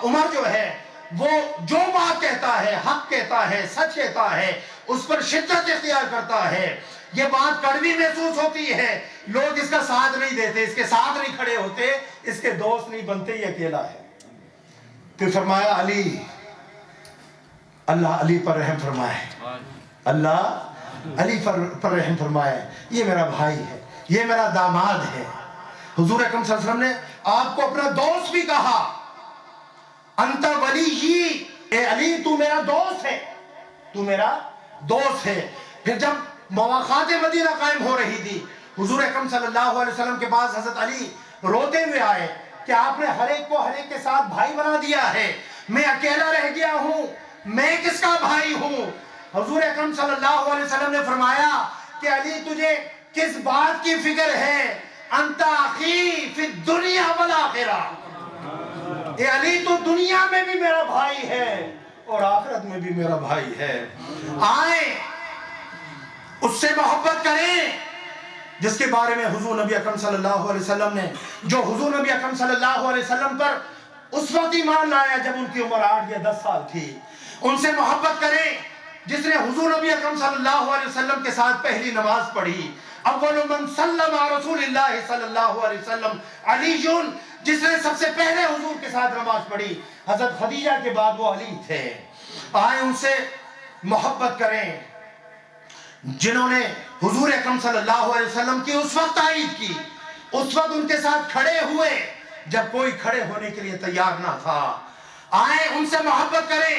عمر جو ہے وہ جو بات کہتا ہے، حق کہتا ہے، سچ کہتا ہے، اس پر شدت اختیار کرتا ہے. یہ بات کڑوی محسوس ہوتی ہے، لوگ اس کا ساتھ نہیں دیتے، اس کے ساتھ نہیں کھڑے ہوتے، اس کے دوست نہیں بنتے، یہ اکیلا ہے. پھر فرمایا علی، اللہ علی پر رحم فرمائے، اللہ علی پر رحم فرمائے، یہ میرا بھائی ہے، یہ میرا داماد ہے. حضور اکرم صلی اللہ علیہ وسلم نے آپ کو اپنا دوست بھی کہا، انت ولی، اے علی تو میرا دوست ہے، تو میرا دوست ہے. پھر جب مواقعات مدینہ قائم ہو رہی تھی، حضور اکرم صلی اللہ علیہ وسلم کے پاس حضرت علی روتے ہوئے آئے کہ آپ نے ہر ایک کو ہر ایک کے ساتھ بھائی بنا دیا ہے، میں اکیلا رہ گیا ہوں، میں کس کا بھائی ہوں؟ حضور اکرم صلی اللہ علیہ وسلم نے فرمایا کہ علی تجھے کس بات کی فکر ہے؟ انت اخی فی الدنیا والآخرہ، اے علی تو دنیا میں بھی میرا بھائی ہے اور آخرت میں بھی میرا بھائی ہے. آئیں اس سے محبت کریں جس کے بارے میں حضور نبی اکرم صلی اللہ علیہ وسلم نے، جو حضور نبی اکرم صلی اللہ علیہ وسلم پر اس وقت ایمان لایا جب ان کی عمر 8 یا 10 سال تھی. ان سے محبت کریں جس نے حضور نبی اکرم صلی اللہ علیہ وسلم کے ساتھ پہلی نماز پڑھی. اول من سلم رسول اللہ صلی اللہ علیہ وسلم علی، جس نے سب سے پہلے حضور کے ساتھ نماز پڑھی. حضرت خدیجہ کے بعد وہ علی تھے. آئیں ان سے محبت کریں جنہوں نے حضور اکرم صلی اللہ علیہ وسلم کی اس وقت تائید کی اس وقت ان کے ساتھ کھڑے ہوئے جب کوئی کھڑے ہونے کے لیے تیار نہ تھا۔ آئیں ان سے محبت کریں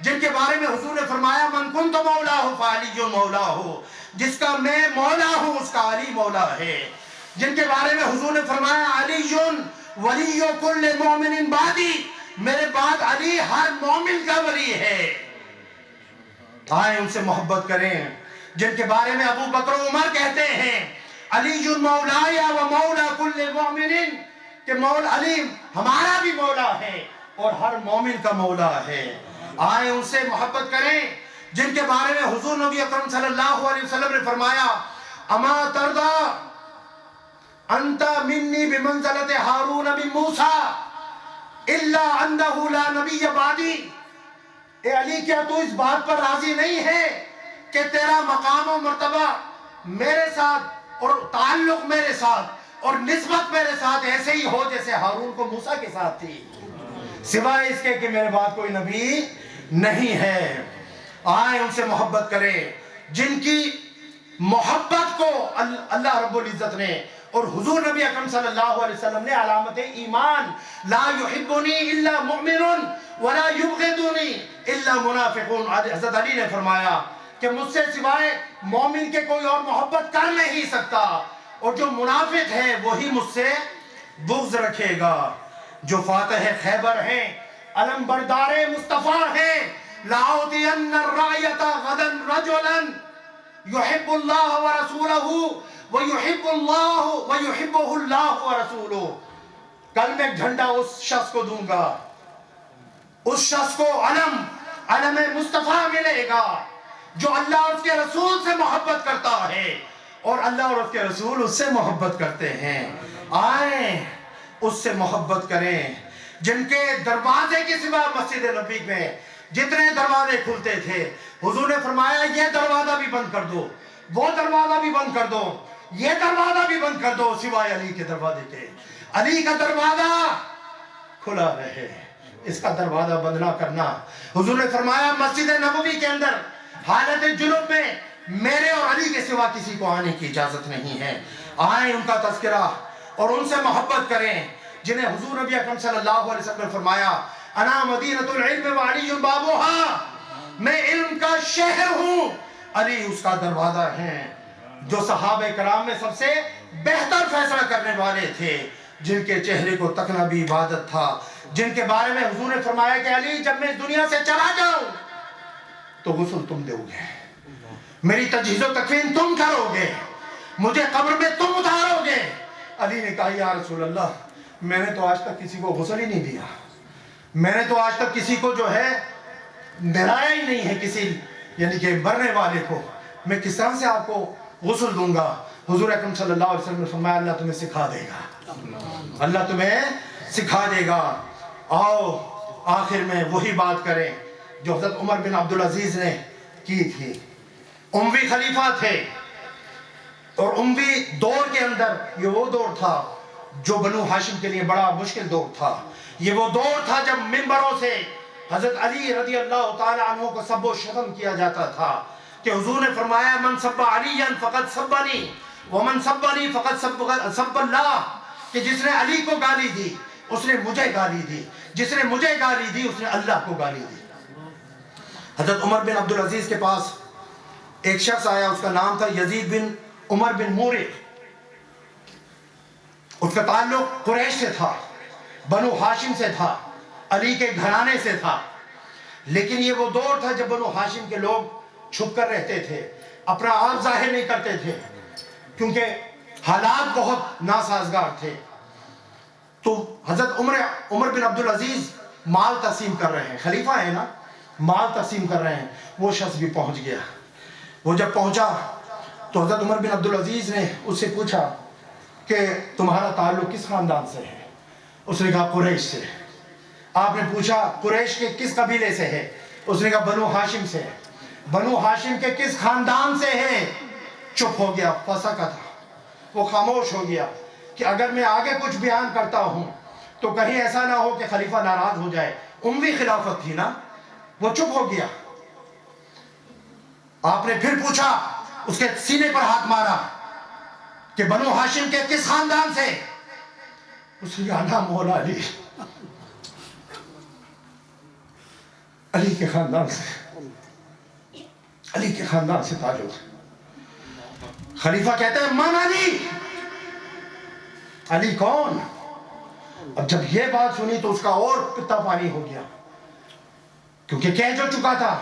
جن کے بارے میں حضور نے فرمایا من کنت مولا فعلی مولا ہو، جس کا میں مولا ہوں اس کا علی مولا ہے۔ جن کے بارے میں حضور نے فرمایا علی ولی کل مومن بعدی، میرے بعد علی ہر مومن کا ولی ہے۔ آئیں ان سے محبت کریں جن کے بارے میں ابو بکر و عمر کہتے ہیں علی مولایا و مولا کل مومن، کہ مولا علی ہمارا بھی مولا ہے اور ہر مومن کا مولا ہے۔ آئیں ان سے محبت کریں جن کے بارے میں حضور نبی اکرم صلی اللہ علیہ وسلم نے فرمایا اما ترضا انت منی بمنزلت ہارون بن موسیٰ الا انہ لا نبی بعدی، اے علی کیا تو اس بات پر راضی نہیں ہے کہ تیرا مقام و مرتبہ میرے ساتھ اور تعلق میرے ساتھ اور نسبت میرے ساتھ ایسے ہی ہو جیسے ہارون کو موسیٰ کے ساتھ تھی، سوائے اس کے کہ میرے بعد کوئی نبی نہیں ہے۔ آئیں ان سے محبت کریں جن کی محبت کو اللہ رب العزت نے اور حضور نبی اکرم صلی اللہ علیہ وسلم نے علامت ایمان لا يحبنی الا مؤمن ولا یبغضنی الا منافقون، حضرت علی نے فرمایا کہ مجھ سے سوائے مومن کے کوئی اور محبت کر نہیں سکتا، اور جو منافق ہے وہی مجھ سے بغض رکھے گا۔ جو فاتح خیبر ہیں، علم بردار مصطفیٰ ہیں، لَأُعْطِيَنَّ الرَّعْيَةَ غَدًا رَجُلًا يُحِبُّ اللَّهَ وَرَسُولَهُ وَيُحِبُّ اللَّهُ وَيُحِبُّهُ اللَّهُ وَرَسُولُهُ، کل میں ایک جھنڈا اس شخص کو دوں گا، اس شخص کو علم مصطفیٰ ملے گا جو اللہ اور اس کے رسول سے محبت کرتا ہے اور اللہ اور اس کے رسول اس سے محبت کرتے ہیں۔ آئیں اس سے محبت کریں جن کے دروازے کے سوا مسجد نبی میں جتنے دروازے کھلتے تھے حضور نے فرمایا یہ دروازہ بھی بند کر دو، وہ دروازہ بھی بند کر دو، یہ دروازہ بھی بند کر دو سوائے علی کے دروازے کے۔ علی کا دروازہ کھلا رہے، اس کا دروازہ بند نہ کرنا۔ حضور نے فرمایا مسجد نبوی کے اندر حالت جنوب میں میرے اور علی کے سوا کسی کو آنے کی اجازت نہیں ہے۔ آئیں ان کا تذکرہ اور ان سے محبت کریں جنہیں حضور نبی اکرم صلی اللہ علیہ وسلم نے فرمایا انا مدینۃ العلم وعلی بابها، میں علم کا شہر ہوں، علی اس کا دروازہ ہے۔ جو صحابہ کرام میں سب سے بہتر فیصلہ کرنے والے تھے، جن کے چہرے کو تکنا بھی عبادت تھا، جن کے بارے میں حضور نے فرمایا کہ علی جب میں اس دنیا سے چلا جاؤں تو غسل تم دو گے، میری تجہیز و تکفین تم کرو گے، مجھے قبر میں تم اتارو گے۔ علی نے کہا یا رسول اللہ میں نے تو آج تک کسی کو غسل ہی نہیں دیا، میں نے تو آج تک کسی کو جو ہے نہلایا ہی نہیں ہے، کسی یعنی کہ مرنے والے کو میں کس طرح سے آپ کو غسل دوں گا؟ حضور اکرم صلی اللہ علیہ وسلم نے فرمایا اللہ تمہیں سکھا دے گا، اللہ تمہیں سکھا دے گا۔ آؤ آخر میں وہی بات کریں جو حضرت عمر بن عبدالعزیز نے کی تھی۔ اموی خلیفہ تھے اور اموی دور کے اندر یہ وہ دور تھا جو بنو ہاشم کے لیے بڑا مشکل دور تھا۔ یہ وہ دور تھا جب منبروں سے حضرت علی رضی اللہ تعالی عنہ کو سب و شتم کیا جاتا تھا کہ حضور نے فرمایا من سب علی فقط سبنی ومن سبنی فقط سب اللہ، کہ جس نے علی کو گالی دی اس نے مجھے گالی دی، جس نے مجھے گالی دی اس نے اللہ کو گالی دی۔ حضرت عمر بن عبدالعزیز کے پاس ایک شخص آیا، اس کا نام تھا یزید بن عمر بن مورق، اس کا تعلق قریش سے تھا، بنو ہاشم سے تھا، علی کے گھرانے سے تھا، لیکن یہ وہ دور تھا جب بنو ہاشم کے لوگ چھپ کر رہتے تھے، اپنا آپ ظاہر نہیں کرتے تھے کیونکہ حالات بہت ناسازگار تھے۔ تو حضرت عمر بن عبدالعزیز مال تقسیم کر رہے ہیں، خلیفہ ہیں نا، مال تقسیم کر رہے ہیں، وہ شخص بھی پہنچ گیا۔ وہ جب پہنچا تو حضرت عمر بن عبدالعزیز نے اس سے پوچھا کہ تمہارا تعلق کس خاندان سے ہے؟ اس نے کہا قریش سے۔ آپ نے پوچھا قریش کے کس قبیلے سے ہے؟ اس نے کہا بنو ہاشم سے۔ بنو ہاشم کے کس خاندان سے ہے؟ چپ ہو گیا، فسکت، وہ خاموش ہو گیا کہ اگر میں آگے کچھ بیان کرتا ہوں تو کہیں ایسا نہ ہو کہ خلیفہ ناراض ہو جائے، اموی خلافت تھی نا۔ وہ چپ ہو گیا۔ آپ نے پھر پوچھا، اس کے سینے پر ہاتھ مارا کہ کہ بنو ہاشم کے کس خاندان سے؟ اس نے کہا نام مولا علی، علی کے خاندان سے، علی کے خاندان سے تعلق۔ خلیفہ کہتے ہیں من علی، علی کون؟ اب جب یہ بات سنی تو اس کا اور پتا پانی ہو گیا، کیونکہ کہہ جو چکا تھا۔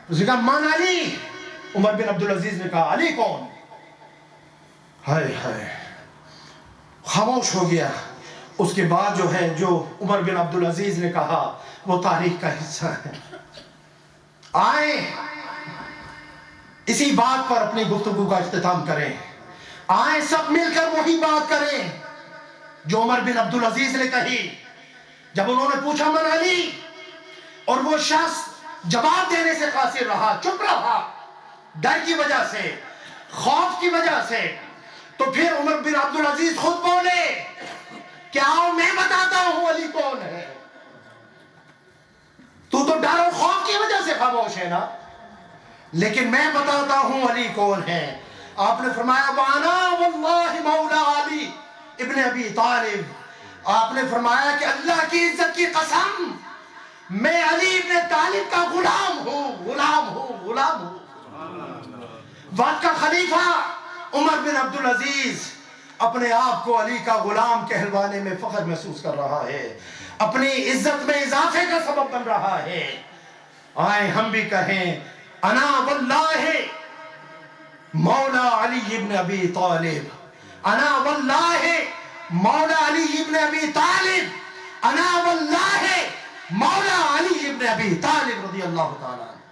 اس نے کہا من علی۔ عمر بن عبدالعزیز نے کہا علی کون؟ ہائے ہائے، خاموش ہو گیا۔ اس کے بعد جو ہے جو عمر بن عبدالعزیز نے کہا وہ تاریخ کا حصہ ہے۔ آئیں اسی بات پر اپنی گفتگو کا اختتام کریں، آئیں سب مل کر وہی بات کریں جو عمر بن عبدالعزیز نے کہی جب انہوں نے پوچھا من علی، اور وہ شخص جواب دینے سے قاصر رہا، چپ رہا، ڈر کی وجہ سے، خوف کی وجہ سے۔ تو پھر عمر بن عبدالعزیز خود بولے کہ آؤ میں بتاتا ہوں علی کون ہے۔ تو ڈر اور خوف کی وجہ سے خاموش ہے نا، لیکن میں بتاتا ہوں علی کون ہے۔ آپ نے فرمایا وَأَنَا وَاللَّهِ مَوْلَى عَلِي ابن ابی طالب۔ آپ نے فرمایا کہ اللہ کی عزت کی قسم، میں علی ابن طالب کا غلام ہوں، غلام ہوں، غلام ہوں۔ وقت کا خلیفہ عمر بن عبدالعزیز اپنے آپ کو علی کا غلام کہلوانے میں فخر محسوس کر رہا ہے، اپنی عزت میں اضافے کا سبب بن رہا ہے۔ آئیں ہم بھی کہیں انا واللہ مولا علی ابن ابی طالب، انا واللہ مولا علی ابن ابی طالب، انا واللہ مولا علی ابن ابی طالب رضی اللہ تعالیٰ عنہ۔